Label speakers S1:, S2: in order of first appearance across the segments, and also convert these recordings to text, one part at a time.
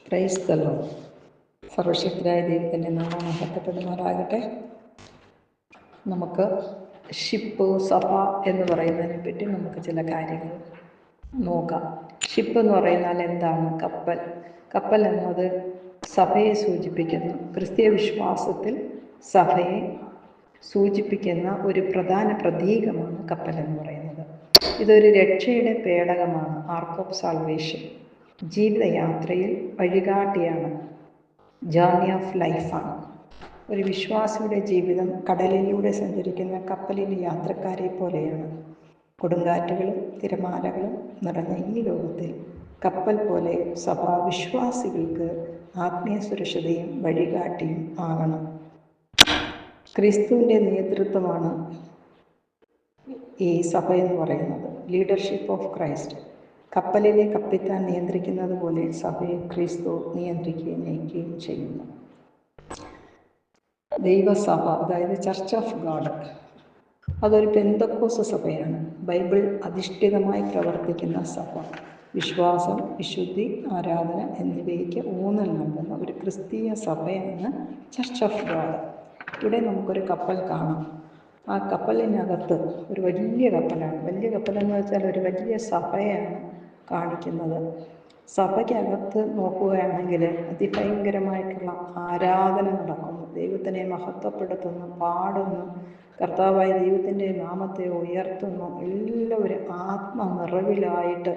S1: Praise the Lord. സർവശക്തനായ ദൈവത്തിൻ്റെ നാമം മഹത്വപ്പെടുമാറാകട്ടെ. നമുക്ക് ഷിപ്പ്, സഭ എന്ന് പറയുന്നതിനെ പറ്റി നമുക്ക് ചില കാര്യങ്ങൾ നോക്കാം. ഷിപ്പ് എന്ന് പറയുന്നാൽ എന്താണ്? കപ്പൽ. കപ്പൽ എന്നത് സഭയെ സൂചിപ്പിക്കുന്നു. ക്രിസ്തീയ വിശ്വാസത്തിൽ സഭയെ സൂചിപ്പിക്കുന്ന ഒരു പ്രധാന പ്രതീകമാണ് കപ്പൽ എന്ന് പറയുന്നത്. ഇതൊരു രക്ഷയുടെ പേടകമാണ്, ആർക്ക് ഓഫ് സാൽവേഷൻ. ജീവിതയാത്രയിൽ വഴികാട്ടിയാണ്, ജേർണി ഓഫ് ലൈഫാണ്. ഒരു വിശ്വാസിയുടെ ജീവിതം കടലിലൂടെ സഞ്ചരിക്കുന്ന കപ്പലിലെ യാത്രക്കാരെ പോലെയാണ്. കൊടുങ്കാറ്റുകളും തിരമാലകളും നിറഞ്ഞ ഈ ലോകത്തിൽ കപ്പൽ പോലെ സഭാ വിശ്വാസികൾക്ക് ആത്മീയ സുരക്ഷിതയും വഴികാട്ടിയും ആകണം. ക്രിസ്തുവിൻ്റെ നേതൃത്വമാണ് ഈ സഭ എന്ന് പറയുന്നത്, ലീഡർഷിപ്പ് ഓഫ് ക്രൈസ്റ്റ്. കപ്പലിലെ കപ്പിത്താൻ നിയന്ത്രിക്കുന്നത് പോലെ സഭയെ ക്രിസ്തു നിയന്ത്രിക്കുകയും നയിക്കുകയും ചെയ്യുന്നു. ദൈവസഭ, അതായത് ചർച്ച് ഓഫ് ഗോഡ്, അതൊരു പെന്തക്കോസ്ത് സഭയാണ്. ബൈബിൾ അധിഷ്ഠിതമായി പ്രവർത്തിക്കുന്ന സഭ. വിശ്വാസം, വിശുദ്ധി, ആരാധന എന്നിവയ്ക്ക് ഊന്നൽ നൽകുന്ന ഒരു ക്രിസ്തീയ സഭയാണ് ചർച്ച് ഓഫ് ഗോഡ്. ഇവിടെ നമുക്കൊരു കപ്പൽ കാണാം. ആ കപ്പലിനകത്ത് ഒരു വലിയ കപ്പലാണ്. വലിയ കപ്പലെന്ന് വെച്ചാൽ ഒരു വലിയ സഭയാണ് കാണിക്കുന്നത്. സഭയ്ക്കകത്ത് നോക്കുകയാണെങ്കിൽ അതിഭയങ്കരമായിട്ടുള്ള ആരാധന നടക്കുന്നു. ദൈവത്തിനെ മഹത്വപ്പെടുത്തുന്നു, പാടുന്നു, കർത്താവായ ദൈവത്തിൻ്റെ നാമത്തെ ഉയർത്തുന്നു. എല്ലാവരും ആത്മനിറവിലായിട്ട്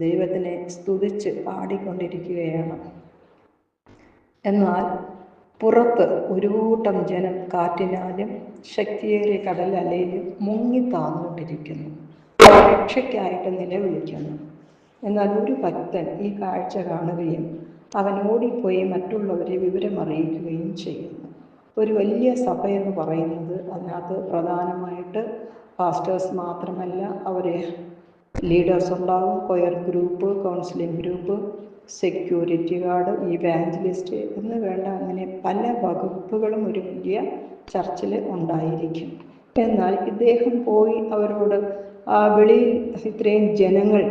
S1: ദൈവത്തിനെ സ്തുതിച്ച് പാടിക്കൊണ്ടിരിക്കുകയാണ്. എന്നാൽ പുറത്ത് ഒരു കൂട്ടം ജനം കാറ്റിനാലും ശക്തിയേറിയ കടലലയിലും മുങ്ങിത്താന്നുകൊണ്ടിരിക്കുന്നു, രക്ഷയ്ക്കായിട്ട് നിലവിളിക്കുന്നു. എന്നാൽ ഒരു ഭക്തൻ ഈ കാഴ്ച കാണുകയും അവൻ ഓടിപ്പോയി മറ്റുള്ളവരെ വിവരമറിയിക്കുകയും ചെയ്യുന്നു. ഒരു വലിയ സഭ എന്ന് പറയുന്നത് അതിനകത്ത് പ്രധാനമായിട്ട് പാസ്റ്റേഴ്സ് മാത്രമല്ല, അവരെ ലീഡേഴ്സ് ഉണ്ടാകും, choir group, counselling group, security guard, evangelist എന്ന് വേണ്ട അങ്ങനെ പല വകുപ്പുകളും ഒരു വലിയ ചർച്ചിൽ ഉണ്ടായിരിക്കും. എന്നാൽ ഇദ്ദേഹം പോയി അവരോട് ആ വെളിയിൽ ഇത്രയും ജനങ്ങൾ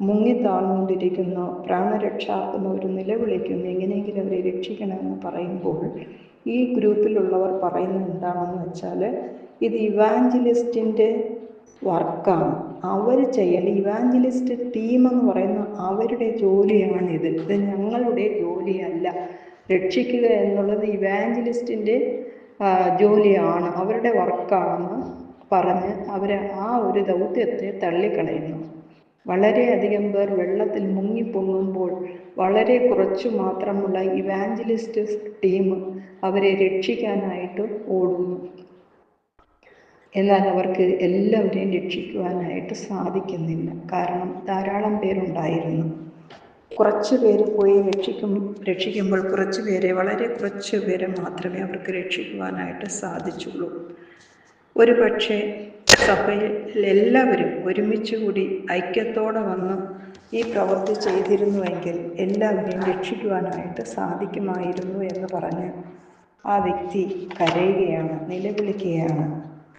S1: മുങ്ങിത്താഴ്ന്നുകൊണ്ടിരിക്കുന്നു, പ്രാണരക്ഷാർത്ഥം അവർ നിലവിളിക്കുന്നു, എങ്ങനെയെങ്കിലും അവരെ രക്ഷിക്കണമെന്ന് പറയുമ്പോൾ ഈ ഗ്രൂപ്പിലുള്ളവർ പറയുന്നത് എന്താണെന്ന് വെച്ചാൽ, ഇത് ഇവാഞ്ചലിസ്റ്റിൻ്റെ വർക്കാണ്, അവർ ചെയ്യേണ്ട. ഇവാഞ്ചലിസ്റ്റ് ടീം എന്ന് പറയുന്ന അവരുടെ ജോലിയാണിത്, ഇത് ഞങ്ങളുടെ ജോലിയല്ല. രക്ഷിക്കുക എന്നുള്ളത് ഇവാഞ്ചലിസ്റ്റിൻ്റെ ജോലിയാണ്, അവരുടെ വർക്കാണെന്ന് പറഞ്ഞ് അവർ ആ ഒരു ദൗത്യത്തെ തള്ളിക്കളയുന്നു. വളരെയധികം പേർ വെള്ളത്തിൽ മുങ്ങിപ്പൊങ്ങുമ്പോൾ വളരെ കുറച്ചു മാത്രമുള്ള ഇവാഞ്ചലിസ്റ്റ് ടീം അവരെ രക്ഷിക്കാനായിട്ട് ഓടുന്നു. എന്നാൽ അവർക്ക് എല്ലാവരെയും രക്ഷിക്കുവാനായിട്ട് സാധിക്കുന്നില്ല. കാരണം ധാരാളം പേരുണ്ടായിരുന്നു. കുറച്ച് പേര് പോയി രക്ഷിക്കുമ്പോൾ വളരെ കുറച്ച് പേരെ മാത്രമേ അവർക്ക് രക്ഷിക്കുവാനായിട്ട് സാധിച്ചുള്ളൂ. ഒരു പക്ഷേ സഭയിൽ എല്ലാവരും ഒരുമിച്ച് കൂടി ഐക്യത്തോടെ വന്ന് ഈ പ്രവൃത്തി ചെയ്തിരുന്നുവെങ്കിൽ എല്ലാവരെയും രക്ഷിക്കുവാനായിട്ട് സാധിക്കുമായിരുന്നു എന്ന് പറഞ്ഞ് ആ വ്യക്തി കരയുകയാണ്, നിലവിളിക്കുകയാണ്.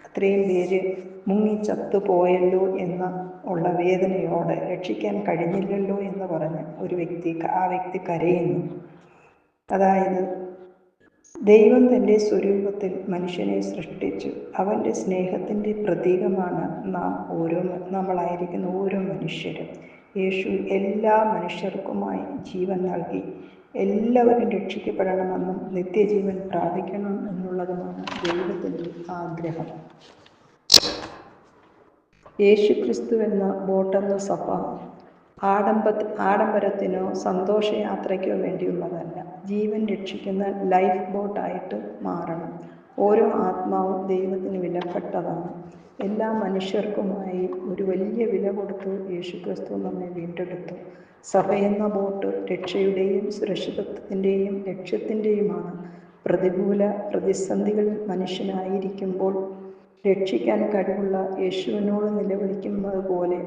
S1: അത്രയും പേര് മുങ്ങിച്ചത്തു പോയല്ലോ എന്ന് ഉള്ള വേദനയോടെ, രക്ഷിക്കാൻ കഴിഞ്ഞില്ലല്ലോ എന്ന് പറഞ്ഞ് ആ വ്യക്തി കരയുന്നു. അതായത് ദൈവം തൻ്റെ സ്വരൂപത്തിൽ മനുഷ്യനെ സൃഷ്ടിച്ചു. അവൻ്റെ സ്നേഹത്തിൻ്റെ പ്രതീകമാണ് നമ്മളായിരിക്കുന്ന ഓരോ മനുഷ്യരും. യേശു എല്ലാ മനുഷ്യർക്കുമായി ജീവൻ നൽകി. എല്ലാവരും രക്ഷിക്കപ്പെടണമെന്നും നിത്യജീവൻ പ്രാപിക്കണം എന്നുള്ളതുമാണ് ദൈവത്തിൻ്റെ ആഗ്രഹം. യേശുക്രിസ്തു എന്ന ബോട്ടെന്ന സഭ ആഡംബരത്തിനോ സന്തോഷയാത്രയ്ക്കോ വേണ്ടിയുള്ളതല്ല, ജീവൻ രക്ഷിക്കുന്ന ലൈഫ് ബോട്ടായിട്ട് മാറണം. ഓരോ ആത്മാവും ദൈവത്തിന് വിലപ്പെട്ടതാണ്. എല്ലാ മനുഷ്യർക്കുമായി ഒരു വലിയ വില കൊടുത്ത് യേശുക്രിസ്തു നമ്മെ വീണ്ടെടുത്തു. സഭ എന്ന ബോട്ട് രക്ഷയുടെയും സുരക്ഷിതത്വത്തിൻ്റെയും ലക്ഷ്യത്തിൻ്റെയുമാണ്. പ്രതികൂല പ്രതിസന്ധികളിൽ മനുഷ്യനായിരിക്കുമ്പോൾ രക്ഷിക്കാൻ കഴിവുള്ള യേശുവിനോട് നിലവിളിക്കുന്നത് പോലെ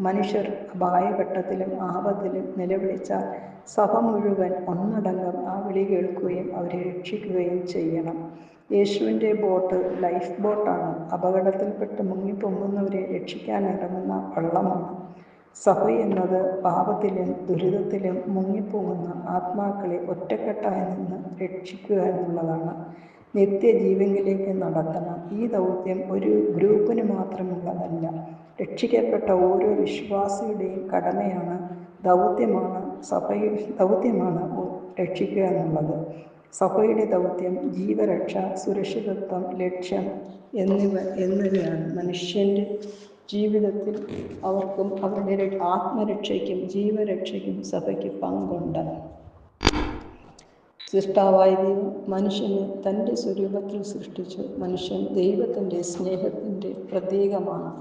S1: മനുഷ്യർ അപായഘട്ടത്തിലും ആപത്തിലും നിലവിളിച്ചാൽ സഭ മുഴുവൻ ഒന്നടങ്കം ആ വിളി കേൾക്കുകയും അവരെ രക്ഷിക്കുകയും ചെയ്യണം. യേശുവിൻ്റെ ബോട്ട് ലൈഫ് ബോട്ടാണ്. അപകടത്തിൽപ്പെട്ട് മുങ്ങിപ്പൊങ്ങുന്നവരെ രക്ഷിക്കാൻ ഇറങ്ങുന്ന വള്ളമാണ്. സഭ എന്നത് പാപത്തിലും ദുരിതത്തിലും മുങ്ങിപ്പോകുന്ന ആത്മാക്കളെ ഒറ്റക്കെട്ടായി നിന്ന് രക്ഷിക്കുക എന്നുള്ളതാണ്. നിത്യജീവനിലേക്ക് നടത്തണം. ഈ ദൗത്യം ഒരു ഗ്രൂപ്പിന് മാത്രമുള്ളതല്ല. രക്ഷിക്കപ്പെട്ട ഓരോ വിശ്വാസിയുടെയും കടമയാണ്, ദൗത്യമാണ് രക്ഷിക്കുക എന്നുള്ളത്. സഭയുടെ ദൗത്യം ജീവരക്ഷ, സുരക്ഷിതത്വം, ലക്ഷ്യം എന്നിവയാണ്. മനുഷ്യൻ്റെ ജീവിതത്തിൽ അവർക്കും അവരുടെ ആത്മരക്ഷയ്ക്കും ജീവരക്ഷയ്ക്കും സഭയ്ക്ക് പങ്കുണ്ട്. സൃഷ്ടാവായ ദൈവം മനുഷ്യനെ തൻ്റെ സ്വരൂപത്തിൽ സൃഷ്ടിച്ചു. മനുഷ്യൻ ദൈവത്തിൻ്റെ സ്നേഹത്തിൻ്റെ പ്രതീകമാണ്.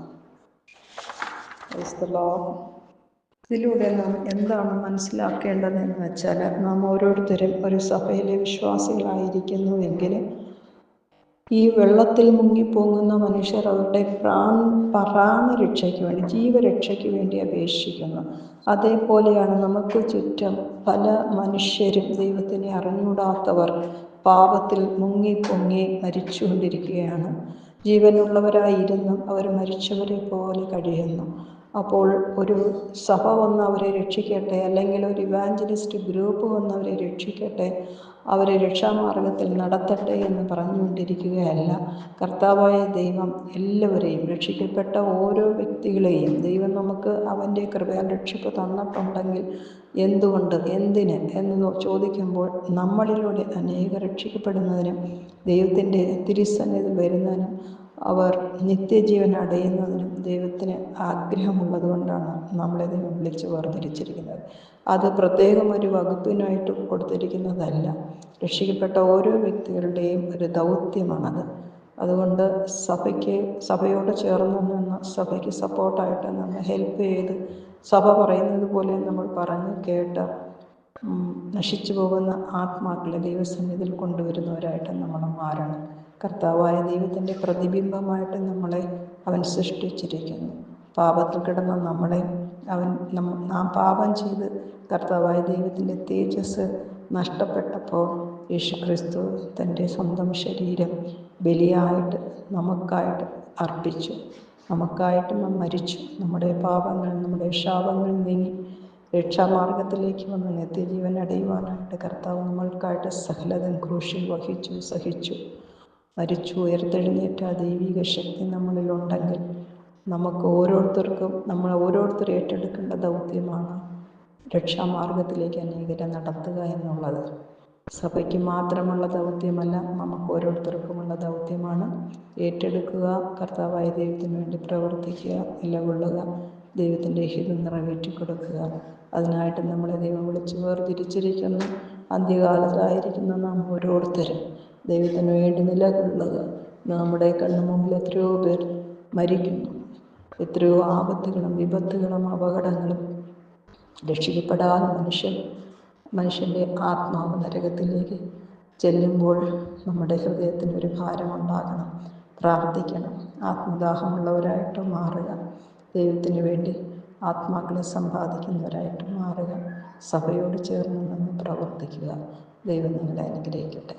S1: ഇതിലൂടെ നാം എന്താണ് മനസ്സിലാക്കേണ്ടതെന്ന് വെച്ചാൽ, നാം ഓരോരുത്തരും ഒരു സഭയിലെ വിശ്വാസികളായിരിക്കുന്നുവെങ്കിൽ ഈ വെള്ളത്തിൽ മുങ്ങിപ്പോകുന്ന മനുഷ്യർ അവരുടെ പ്രാണരക്ഷയ്ക്ക് വേണ്ടി, ജീവരക്ഷയ്ക്ക് വേണ്ടി അപേക്ഷിക്കുന്നു. അതേപോലെയാണ് നമുക്ക് ചുറ്റും പല മനുഷ്യരും, ദൈവത്തിനെ അറിഞ്ഞൂടാത്തവർ പാപത്തിൽ മുങ്ങിപ്പൊങ്ങി മരിച്ചുകൊണ്ടിരിക്കുകയാണ്. ജീവനുള്ളവരായിരുന്നും അവർ മരിച്ചവരെ പോലെ കഴിയുന്നു. അപ്പോൾ ഒരു സഭ വന്ന് അവരെ രക്ഷിക്കട്ടെ, അല്ലെങ്കിൽ ഒരു ഇവാഞ്ചലിസ്റ്റ് ഗ്രൂപ്പ് വന്ന് അവരെ രക്ഷിക്കട്ടെ, അവരെ രക്ഷാമാർഗത്തിൽ നടത്തട്ടെ എന്ന് പറഞ്ഞുകൊണ്ടിരിക്കുകയല്ല. കർത്താവായ ദൈവം എല്ലാവരെയും, രക്ഷിക്കപ്പെട്ട ഓരോ വ്യക്തികളെയും ദൈവം നമുക്ക് അവൻ്റെ കൃപയാൽ രക്ഷിപ്പ് തന്നിട്ടുണ്ടെങ്കിൽ എന്തുകൊണ്ട്, എന്തിന് എന്ന് ചോദിക്കുമ്പോൾ, നമ്മളിലൂടെ അനേകം രക്ഷിക്കപ്പെടുന്നതിനും ദൈവത്തിൻ്റെ തിരുസന്നിധിയിൽ വരുന്നതിനും അവർ നിത്യജീവൻ അടയുന്നതിനും ദൈവത്തിന് ആഗ്രഹമുള്ളത് കൊണ്ടാണ് നമ്മളെ ദൈവം വിളിച്ച് വേർതിരിച്ചിരിക്കുന്നത്. അത് പ്രത്യേകം ഒരു വകുപ്പിനായിട്ട് കൊടുത്തിരിക്കുന്നതല്ല. രക്ഷിക്കപ്പെട്ട ഓരോ വ്യക്തികളുടെയും ഒരു ദൗത്യമാണത്. അതുകൊണ്ട് സഭയോട് ചേർന്ന് നിന്ന് സഭയ്ക്ക് സപ്പോർട്ടായിട്ട് നമ്മൾ ഹെൽപ്പ് ചെയ്ത്, സഭ പറയുന്നത് പോലെ നമ്മൾ പറഞ്ഞ് കേട്ട് നശിച്ചു പോകുന്ന ആത്മാക്കളെ ദൈവസന്നിധിയിൽ കൊണ്ടുവരുന്നവരായിട്ട് നമ്മൾ മാറണം. കർത്താവായ ദൈവത്തിൻ്റെ പ്രതിബിംബമായിട്ട് നമ്മളെ അവൻ സൃഷ്ടിച്ചിരിക്കുന്നു. പാപത്തിൽ കിടന്ന നമ്മളെ നാം പാപം ചെയ്ത് കർത്താവായ ദൈവത്തിൻ്റെ തേജസ് നഷ്ടപ്പെട്ടപ്പോൾ യേശുക്രിസ്തു തൻ്റെ സ്വന്തം ശരീരം ബലിയായിട്ട് നമുക്കായിട്ട് അർപ്പിച്ചു. നമുക്കായിട്ട് നാം മരിച്ചു. നമ്മുടെ പാപങ്ങൾ, നമ്മുടെ ശാപങ്ങൾ നീങ്ങി രക്ഷാമാർഗത്തിലേക്ക് വന്ന് നിത്യജീവൻ അടയുവാനായിട്ട് കർത്താവ് നമ്മൾക്കായിട്ട് സകലതും ക്രൂശിൽ വഹിച്ചു, സഹിച്ചു, മരിച്ചു, ഉയർത്തെഴുന്നേറ്റ ദൈവിക ശക്തി നമ്മളിലുണ്ടെങ്കിൽ നമുക്ക് ഓരോരുത്തർക്കും, നമ്മൾ ഓരോരുത്തരും ഏറ്റെടുക്കേണ്ട ദൗത്യമാണ് രക്ഷാമാർഗത്തിലേക്ക് അനേകരെ നടത്തുക എന്നുള്ളത്. സഭയ്ക്ക് മാത്രമുള്ള ദൗത്യമല്ല, നമുക്ക് ഓരോരുത്തർക്കുമുള്ള ദൗത്യമാണ്. ഏറ്റെടുക്കുക, കർത്താവായ ദൈവത്തിന് വേണ്ടി പ്രവർത്തിക്കുക, നിലകൊള്ളുക, ദൈവത്തിൻ്റെ ഹിതം നിറവേറ്റി കൊടുക്കുക. അതിനായിട്ട് നമ്മളെ ദൈവം വിളിച്ച് വേർതിരിച്ചിരിക്കുന്നു. അന്ത്യകാലത്തായിരിക്കുന്ന നാം ഓരോരുത്തരും ദൈവത്തിന് വേണ്ടി നിലകൊള്ളുക. നമ്മുടെ കണ്ണുമുമ്പിൽ എത്രയോ പേർ മരിക്കുന്നു, എത്രയോ ആപത്തുകളും വിപത്തുകളും അപകടങ്ങളും. രക്ഷിക്കപ്പെടാതെ മനുഷ്യൻ്റെ ആത്മാവ് നരകത്തിലേക്ക് ചെല്ലുമ്പോൾ നമ്മുടെ ഹൃദയത്തിനൊരു ഭാരമുണ്ടാകണം. പ്രാർത്ഥിക്കണം, ആത്മദാഹമുള്ളവരായിട്ട് മാറുക, ദൈവത്തിന് വേണ്ടി ആത്മാക്കളെ സമ്പാദിക്കുന്നവരായിട്ട് മാറുക, സഭയോട് ചേർന്ന് നിന്ന് പ്രവർത്തിക്കുക. ദൈവം നിങ്ങളെ അനുഗ്രഹിക്കട്ടെ.